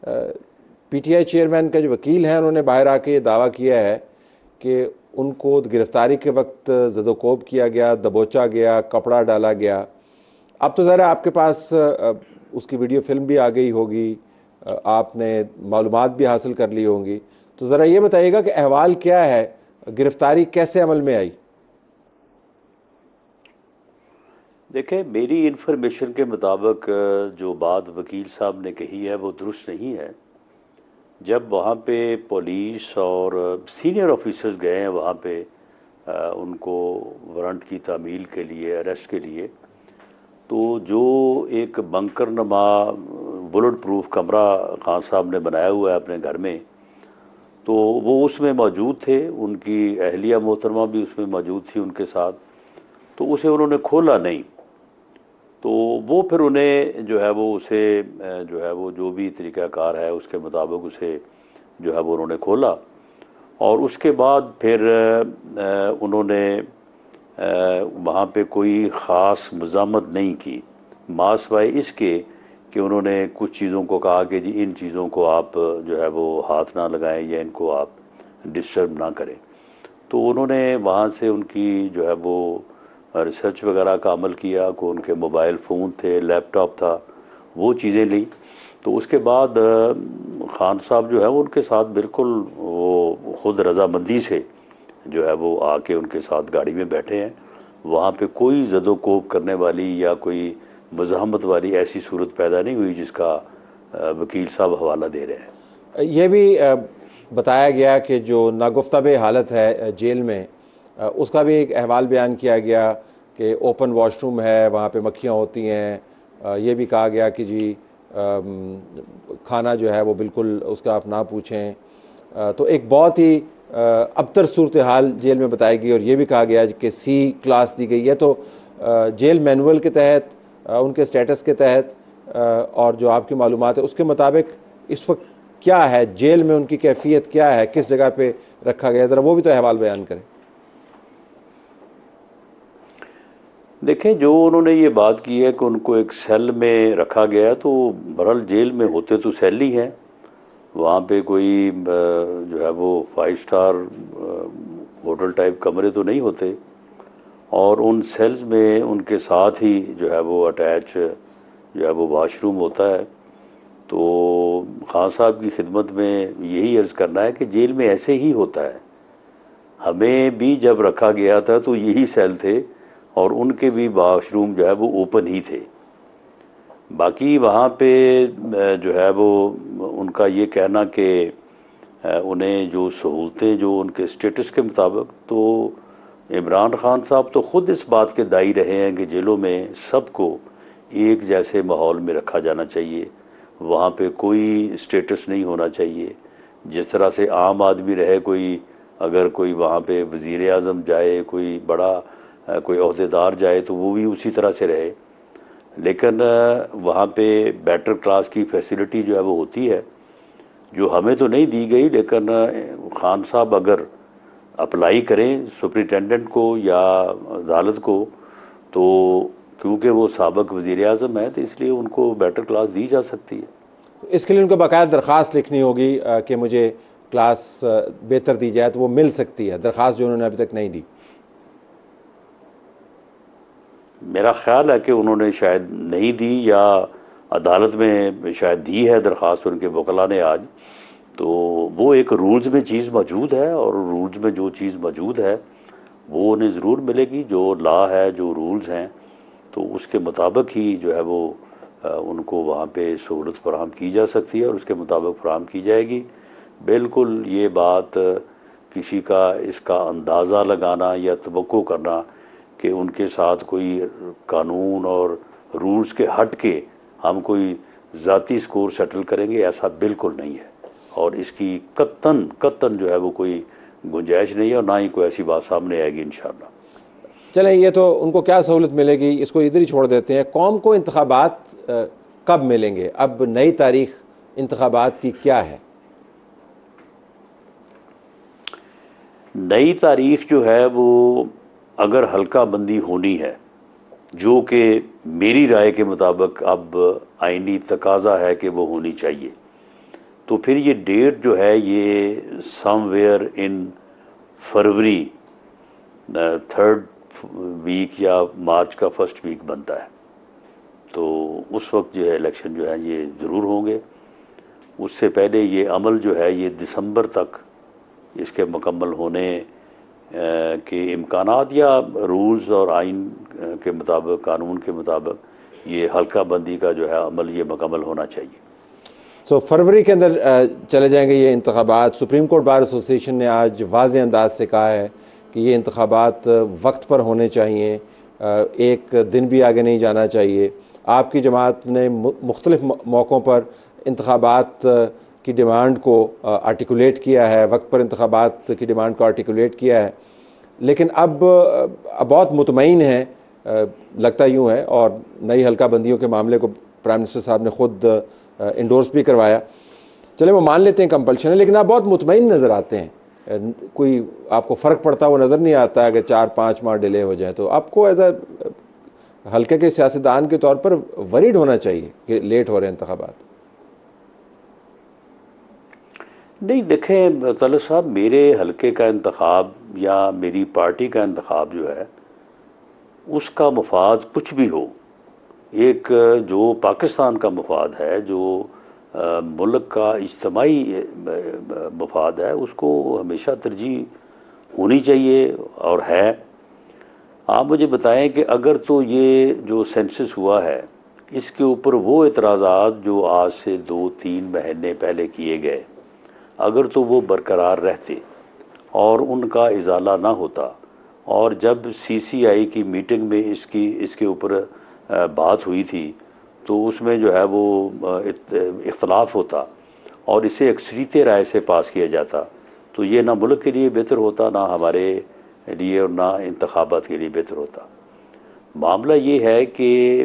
PTI chairman का जो वकील हैं उन्होंने बाहर आके ये दावा किया है कि उनको गिरफ्तारी के वक्त जदोकोब किया गया, दबोचा गया, कपड़ा डाला गया। अब तो ज़रा आपके पास उसकी वीडियो फिल्म भी आ गई होगी, आपने मालूमात भी हासिल कर ली होंगी, तो ज़रा ये बताइएगा कि अहवाल क्या है, गिरफ्तारी कैसे अमल में आई? देखें, मेरी इन्फॉर्मेशन के मुताबिक जो बात वकील साहब ने कही है वो दुरुस्त नहीं है। जब वहाँ पे पुलिस और सीनियर ऑफिसर्स गए हैं वहाँ पे उनको वारंट की तामील के लिए, अरेस्ट के लिए, तो जो एक बंकर नमा बुलेट प्रूफ कमरा खान साहब ने बनाया हुआ है अपने घर में, तो वो उसमें मौजूद थे। उनकी अहलिया मोहतरमा भी उसमें मौजूद थी उनके साथ। तो उसे उन्होंने खोला नहीं। तो वो फिर उन्हें जो है वो उसे जो है वो जो भी तरीक़ाकार है उसके मुताबिक उसे जो है वो उन्होंने खोला। और उसके बाद फिर उन्होंने वहाँ पे कोई ख़ास मज़ामत नहीं की, मासवाए इसके कि उन्होंने कुछ चीज़ों को कहा कि जी इन चीज़ों को आप जो है वो हाथ ना लगाएं या इनको आप डिस्टर्ब ना करें। तो उन्होंने वहाँ से उनकी जो है वो रिसर्च वगैरह का अमल किया, को उनके मोबाइल फ़ोन थे, लैपटॉप था, वो चीज़ें ली। तो उसके बाद खान साहब जो है वो उनके साथ बिल्कुल वो ख़ुद रज़ामंदी से जो है वो आके उनके साथ गाड़ी में बैठे हैं। वहाँ पे कोई ज़दोकोब करने वाली या कोई मज़ाहमत वाली ऐसी सूरत पैदा नहीं हुई जिसका वकील साहब हवाला दे रहे हैं। ये भी बताया गया कि जो नागुफ्ताबे हालत है जेल में, उसका भी एक अहवाल बयान किया गया कि ओपन वॉशरूम है, वहाँ पे मक्खियाँ होती हैं। ये भी कहा गया कि जी खाना जो है वो बिल्कुल उसका आप ना पूछें। तो एक बहुत ही अबतर सूरत हाल जेल में बताई गई, और ये भी कहा गया कि सी क्लास दी गई है। तो जेल मैनुअल के तहत, उनके स्टेटस के तहत, और जो आपकी मालूमात है उसके मुताबिक इस वक्त क्या है जेल में, उनकी कैफियत क्या है, किस जगह पे रखा गया, ज़रा वो भी तो अहवाल बयान करें। देखें, जो उन्होंने ये बात की है कि उनको एक सेल में रखा गया है, तो बहरहाल जेल में होते तो सेल ही हैं। वहाँ पे कोई जो है वो 5 स्टार होटल टाइप कमरे तो नहीं होते। और उन सेल्स में उनके साथ ही जो है वो अटैच जो है वो वाशरूम होता है। तो खान साहब की खिदमत में यही अर्ज़ करना है कि जेल में ऐसे ही होता है। हमें भी जब रखा गया था तो यही सेल थे और उनके भी वाशरूम जो है वो ओपन ही थे। बाकी वहाँ पे जो है वो उनका ये कहना कि उन्हें जो सहूलतें जो उनके स्टेटस के मुताबिक, तो इमरान खान साहब तो ख़ुद इस बात के दाई रहे हैं कि जेलों में सबको एक जैसे माहौल में रखा जाना चाहिए। वहाँ पे कोई स्टेटस नहीं होना चाहिए। जिस तरह से आम आदमी रहे, कोई अगर कोई वहाँ पे वज़ीर आज़म जाए, कोई बड़ा कोई अहदेदार जाए तो वो भी उसी तरह से रहे। लेकिन वहाँ पे बेटर क्लास की फैसिलिटी जो है वो होती है, जो हमें तो नहीं दी गई। लेकिन खान साहब अगर अप्लाई करें सुपरिटेंडेंट को या अदालत को, तो क्योंकि वो साबिक़ वज़ीर आज़म है तो इसलिए उनको बेटर क्लास दी जा सकती है। इसके लिए उनको बाकायदा दरख्वास्त लिखनी होगी कि मुझे क्लास बेहतर दी जाए, तो वो मिल सकती है दरख्वास्त, जो उन्होंने अभी तक नहीं दी। मेरा ख़्याल है कि उन्होंने शायद नहीं दी, या अदालत में शायद दी है दरख्वास्त उनके वकला ने आज। तो वो एक रूल्स में चीज़ मौजूद है, और रूल्स में जो चीज़ मौजूद है वो उन्हें ज़रूर मिलेगी। जो लॉ है, जो रूल्स हैं, तो उसके मुताबिक ही जो है वो उनको वहाँ पे सहूलत फराहम की जा सकती है और उसके मुताबिक फराहम की जाएगी। बिल्कुल ये बात किसी का इसका अंदाज़ा लगाना या तवक्को करना कि उनके साथ कोई कानून और रूल्स के हट के हम कोई ज़ाती स्कोर सेटल करेंगे, ऐसा बिल्कुल नहीं है। और इसकी कत्तन कत्तन जो है वो कोई गुंजाइश नहीं है, और ना ही कोई ऐसी बात सामने आएगी इंशाअल्लाह। चलें, ये तो उनको क्या सहूलत मिलेगी इसको इधर ही छोड़ देते हैं। कौम को इंतखाबात कब मिलेंगे? अब नई तारीख इंतखाबात की क्या है? नई तारीख जो है वो अगर हल्का बंदी होनी है, जो कि मेरी राय के मुताबिक अब आइनी तकाजा है कि वो होनी चाहिए, तो फिर ये डेट जो है ये somewhere in February, 3rd week या मार्च का 1st वीक बनता है। तो उस वक्त जो है इलेक्शन जो है ये ज़रूर होंगे। उससे पहले ये अमल जो है ये दिसंबर तक इसके मुकम्मल होने के इम्कानात, या रूल्स और आइन के मुताबिक, कानून के मुताबिक ये हल्का बंदी का जो है अमल ये मुकम्मल होना चाहिए। फरवरी के अंदर चले जाएंगे ये इंतखाबात। सुप्रीम कोर्ट बार एसोसिएशन ने आज वाज़े अंदाज से कहा है कि ये इंतखाबात वक्त पर होने चाहिए, एक दिन भी आगे नहीं जाना चाहिए। आपकी जमात ने मुख्तलिफ मौक़ों पर इंतखाबात की डिमांड को आर्टिकुलेट किया है, वक्त पर इंतखाबात की डिमांड को आर्टिकुलेट किया है, लेकिन अब बहुत मुतमईन है, लगता यूँ है, और नई हल्का बंदियों के मामले को प्राइम मिनिस्टर साहब ने ख़ुद इंडोर्स भी करवाया। चले वो मान लेते हैं कंपल्शन है, लेकिन आप बहुत मुतमईन नज़र आते हैं। कोई आपको फ़र्क पड़ता हुआ नज़र नहीं आता अगर 4-5 माह डिले हो जाए। तो आपको एज अ हल्के के सियासतदान के तौर पर वरीड होना चाहिए कि लेट हो रहे हैं इंतखाबात। नहीं देखें तलत साहब, मेरे हल्के का इंतखाब या मेरी पार्टी का इंतखाब जो है उसका मफाद कुछ भी हो, एक जो पाकिस्तान का मफाद है, जो मुल्क का इज्तमाही मफाद है, उसको हमेशा तरजीह होनी चाहिए और है। आप मुझे बताएं कि अगर तो ये जो सेंसस हुआ है इसके ऊपर वो एतराज़ात जो आज से 2-3 महीने पहले किए गए, अगर तो वो बरकरार रहते और उनका इजाला ना होता, और जब CCI की मीटिंग में इसके ऊपर बात हुई थी तो उसमें जो है वो इख्तलाफ होता और इसे अक्सरीत राय से पास किया जाता, तो ये ना मुल्क के लिए बेहतर होता, ना हमारे लिए और ना इंतखाबात के लिए बेहतर होता। मामला ये है कि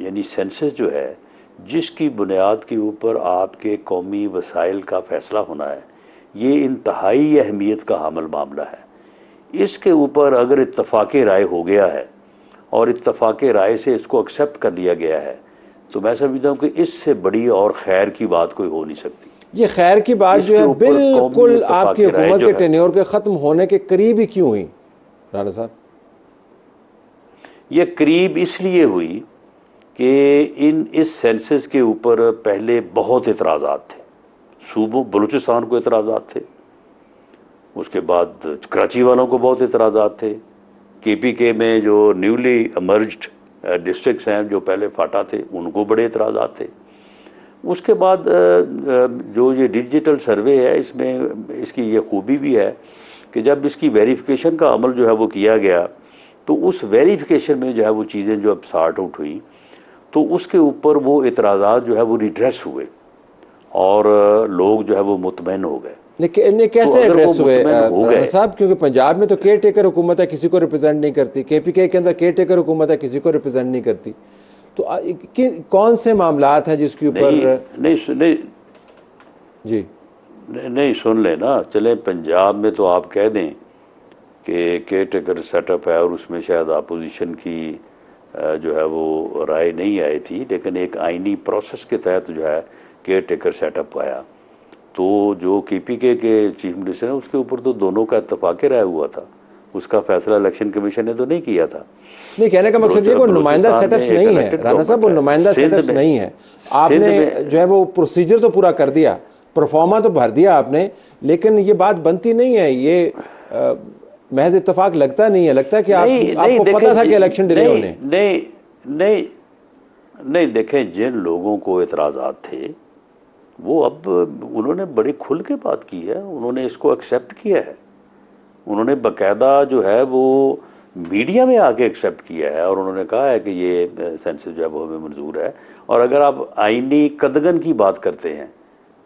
यानी सेंसस जो है जिसकी बुनियाद के ऊपर आपके कौमी वसाइल का फ़ैसला होना है, ये इंतहाई अहमियत का हामिल मामला है। इसके ऊपर अगर इत्तफ़ाक़ राय हो गया है और इत्तफ़ाक़ राय से इसको एक्सेप्ट कर लिया गया है, तो मैं समझता हूँ कि इससे बड़ी और खैर की बात कोई हो नहीं सकती। ये खैर की बात जो है बिल्कुल आपकी हुकूमत के टेन्योर के ख़त्म होने के करीब ही क्यों हुई राणा साहब? ये करीब इसलिए हुई कि इस सेंसस के ऊपर पहले बहुत एतराज़ात थे। सूबों बलूचिस्तान को एतराज़ात थे, उसके बाद कराची वालों को बहुत एतराज़ात थे, KPK में जो न्यूली इमर्ज्ड डिस्ट्रिक्ट्स हैं जो पहले फाटा थे उनको बड़े एतराज़ात थे। उसके बाद जो ये डिजिटल सर्वे है, इसमें इसकी ये खूबी भी है कि जब इसकी वेरिफिकेशन का अमल जो है वो किया गया, तो उस वेरिफिकेशन में जो है वो चीज़ें जो अब सॉर्ट आउट हुई, तो उसके ऊपर वो एतराज़ात जो है वो रिड्रेस हुए और लोग जो है वो मुतमईन हो गए। नहीं कैसे एड्रेस हुए साहब? क्योंकि पंजाब में तो केयर टेकर हुकूमत है, किसी को रिप्रेजेंट नहीं करती। KPK के अंदर केयर टेकर हुकूमत है, किसी को रिप्रेजेंट नहीं करती। तो कौन से मामलात हैं जिसके ऊपर नहीं जी नहीं सुन लेना, चले पंजाब में तो आप कह दें कि केयर टेकर सेटअप है और उसमें शायद अपोजिशन की जो है वो राय नहीं आई थी, लेकिन एक आइनी प्रोसेस के तहत जो है केयर टेकर सेटअप आया। तो जो KPK के चीफ मिनिस्टर है उसके ऊपर तो दोनों का इत्तफाक़ राय हुआ था, उसका फैसला इलेक्शन कमीशन ने तो नहीं किया था। नहीं, कहने का मकसद ये कोई नुमाइंदा सेटअप्स नहीं है राणा साहब, वो नुमाइंदा सेटअप्स नहीं है। आपने जो है वो प्रोसीजर तो पूरा कर दिया, परफॉर्मा तो भर दिया आपने, लेकिन ये बात बनती नहीं है। ये महज इत्तेफाक लगता नहीं है, लगता है कि आपको पता था कि इलेक्शन डिले होने। नहीं देखें, जिन लोगों को एतराज़ात थे वो अब उन्होंने बड़ी खुल के बात की है, उन्होंने इसको एक्सेप्ट किया है, उन्होंने बाकायदा जो है वो मीडिया में आके एक्सेप्ट किया है और उन्होंने कहा है कि ये सेंसस जो है वो हमें मंजूर है। और अगर आप आइनी कदगन की बात करते हैं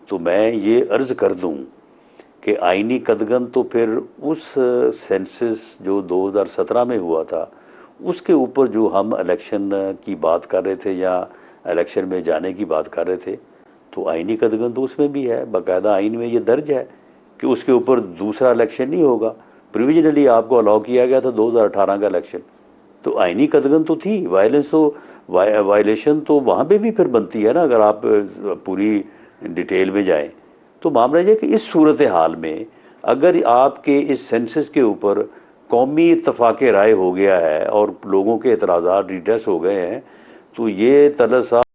तो मैं ये अर्ज़ कर दूं कि आइनी कदगन तो फिर उस सेंसस जो 2017 में हुआ था उसके ऊपर जो हम इलेक्शन की बात कर रहे थे या इलेक्शन में जाने की बात कर रहे थे, तो आइनी कदगन तो उसमें भी है, बाकायदा आइन में ये दर्ज है कि उसके ऊपर दूसरा इलेक्शन नहीं होगा। प्रोविजनली आपको अलाउ किया गया था 2018 का इलेक्शन, तो आइनी कदगन तो थी। वायलेशन तो वहाँ पे भी फिर बनती है ना, अगर आप पूरी डिटेल में जाएं तो मामला यह है कि इस सूरत हाल में अगर आपके इस सेंसस के ऊपर कौमी इत्तफाक राय हो गया है और लोगों के एतराज़ात रिड्रेस हो गए हैं तो ये तलत साहब